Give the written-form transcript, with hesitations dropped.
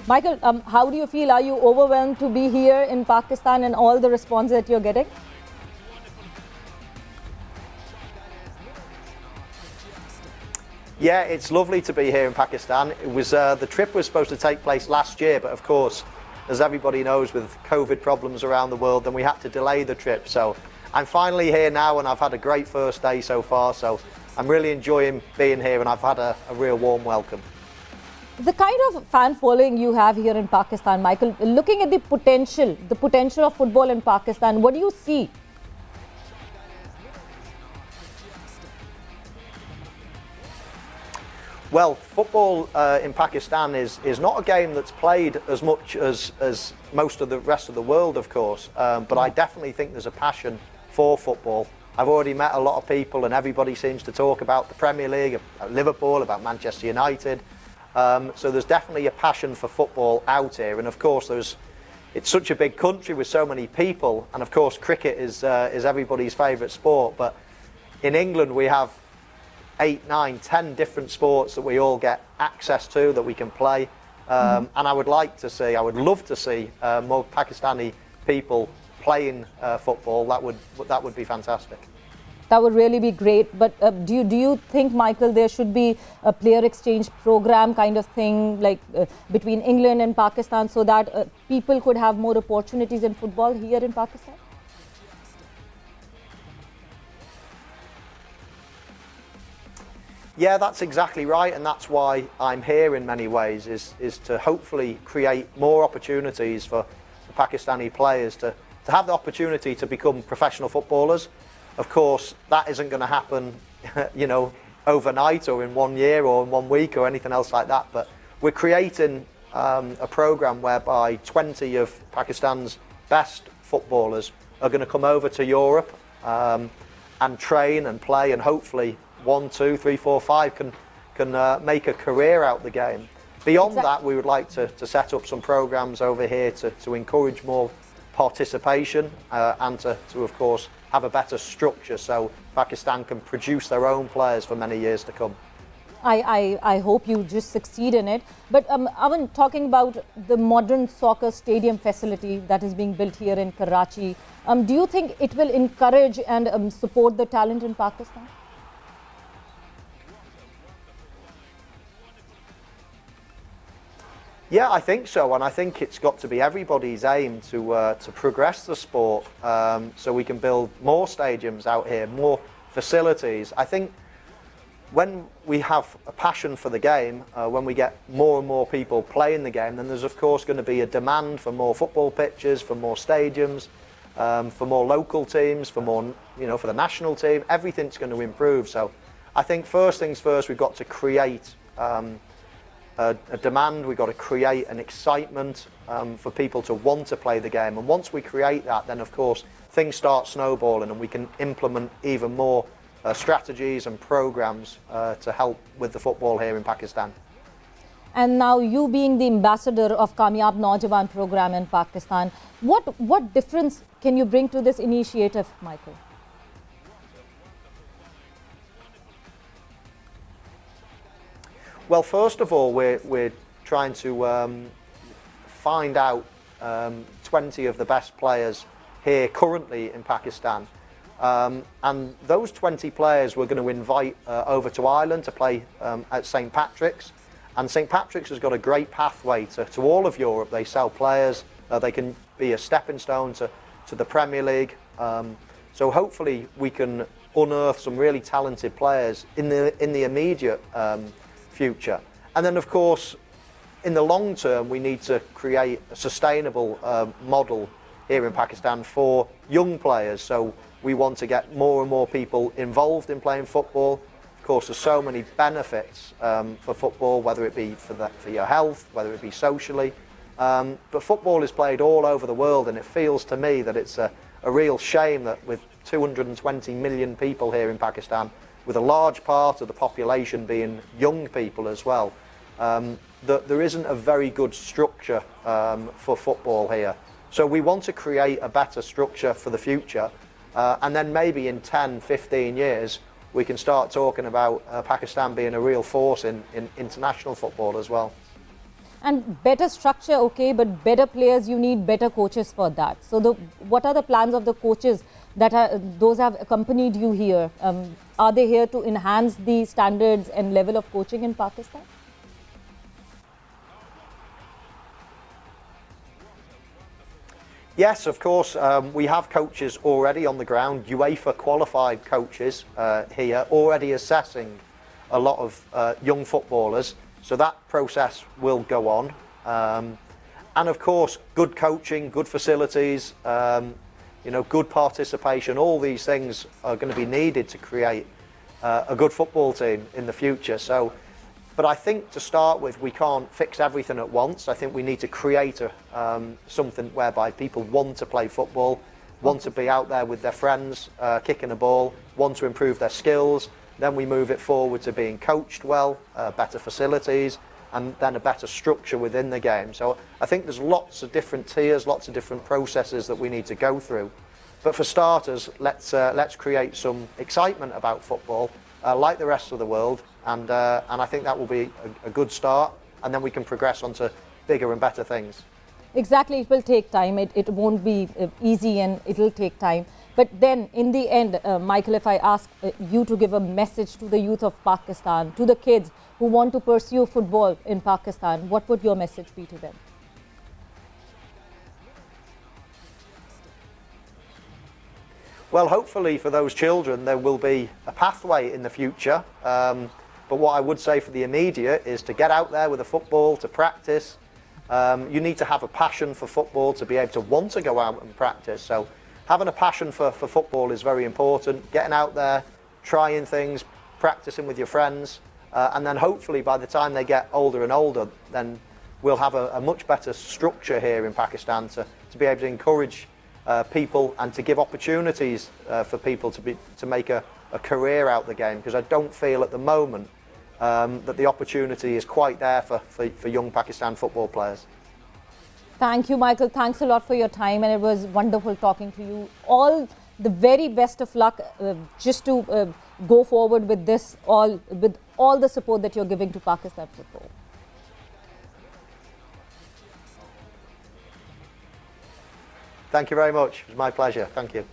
Michael, how do you feel? Are you overwhelmed to be here in Pakistan and all the response that you're getting? Yeah, it's lovely to be here in Pakistan. It was the trip was supposed to take place last year, but of course, as everybody knows, with COVID problems around the world, then we had to delay the trip. So I'm finally here now, and I've had a great first day so far. So I'm really enjoying being here, and I've had a real warm welcome. The kind of fan following you have here in Pakistan, Michael, looking at the potential of football in Pakistan, what do you see? Well, football in Pakistan is not a game that's played as much as most of the rest of the world, of course, but I definitely think there's a passion for football. I've already met a lot of people, and everybody seems to talk about the Premier League, about Liverpool, about Manchester United. So there's definitely a passion for football out here, and of course it's such a big country with so many people, and of course cricket is everybody's favourite sport. But in England we have 8, 9, 10 different sports that we all get access to, that we can play, and I would love to see more Pakistani people playing football. That would be fantastic. That would really be great. But do you think, Michael, there should be a player exchange program kind of thing, like between England and Pakistan, so that people could have more opportunities in football here in Pakistan? Yeah, that's exactly right, and that's why I'm here in many ways, is to hopefully create more opportunities for the Pakistani players to have the opportunity to become professional footballers. Of course, that isn't going to happen, you know, overnight or in 1 year or in 1 week or anything else like that, but we're creating a program whereby 20 of Pakistan's best footballers are going to come over to Europe and train and play, and hopefully 1, 2, 3, 4, 5 can make a career out the game. Beyond that, we would like to set up some programs over here to encourage more participation and to of course have a better structure so Pakistan can produce their own players for many years to come. I hope you just succeed in it. But Owen, talking about the modern soccer stadium facility that is being built here in Karachi, do you think it will encourage and support the talent in Pakistan? Yeah, I think so, and I think it's got to be everybody's aim to progress the sport, so we can build more stadiums out here, more facilities. I think when we have a passion for the game, when we get more and more people playing the game, then there's of course going to be a demand for more football pitches, for more stadiums, for more local teams, for more, you know, for the national team. Everything's going to improve. So I think first things first, we've got to create a demand, we've got to create an excitement for people to want to play the game, and once we create that, then of course things start snowballing and we can implement even more strategies and programs to help with the football here in Pakistan. And now you being the ambassador of Kamyab Naujawan program in Pakistan, what difference can you bring to this initiative, Michael? Well, first of all, we're trying to find out 20 of the best players here currently in Pakistan. And those 20 players we're going to invite over to Ireland to play at St. Patrick's. And St. Patrick's has got a great pathway to all of Europe. They sell players, they can be a stepping stone to the Premier League. So hopefully we can unearth some really talented players in the immediate future. And then of course in the long term we need to create a sustainable model here in Pakistan for young players. So we want to get more and more people involved in playing football. Of course there's so many benefits for football, whether it be for your health, whether it be socially, but football is played all over the world, and it feels to me that it's a real shame that with 220 million people here in Pakistan, with a large part of the population being young people as well, that there isn't a very good structure for football here. So we want to create a better structure for the future, and then maybe in 10, 15 years we can start talking about Pakistan being a real force in international football as well. And better structure, okay, but better players, you need better coaches for that. So what are the plans of the coaches that those have accompanied you here? Are they here to enhance the standards and level of coaching in Pakistan? Yes, of course. We have coaches already on the ground, UEFA qualified coaches here, already assessing a lot of young footballers. So that process will go on. And of course, good coaching, good facilities, you know, good participation, all these things are going to be needed to create a good football team in the future. So, but I think to start with, we can't fix everything at once. I think we need to create something whereby people want to play football, want to be out there with their friends, kicking a ball, want to improve their skills. Then we move it forward to being coached well, better facilities, and then a better structure within the game. So I think there's lots of different tiers, lots of different processes that we need to go through. But for starters, let's create some excitement about football, like the rest of the world, and I think that will be a good start, and then we can progress on to bigger and better things. Exactly, it will take time. It won't be easy, and it will take time. But then, in the end, Michael, if I ask you to give a message to the youth of Pakistan, to the kids who want to pursue football in Pakistan, what would your message be to them? Well, hopefully for those children, there will be a pathway in the future. But what I would say for the immediate is to get out there with a football, to practice. You need to have a passion for football to be able to want to go out and practice. So having a passion for football is very important. Getting out there, trying things, practicing with your friends, and then hopefully by the time they get older and older, then we'll have a much better structure here in Pakistan to be able to encourage people and to give opportunities for people to make a career out the game, because I don't feel at the moment that the opportunity is quite there for young Pakistan football players. Thank you, Michael. Thanks a lot for your time, and it was wonderful talking to you. All the very best of luck just to go forward with this, with all the support that you're giving to Pakistan football. Thank you very much. It was my pleasure. Thank you.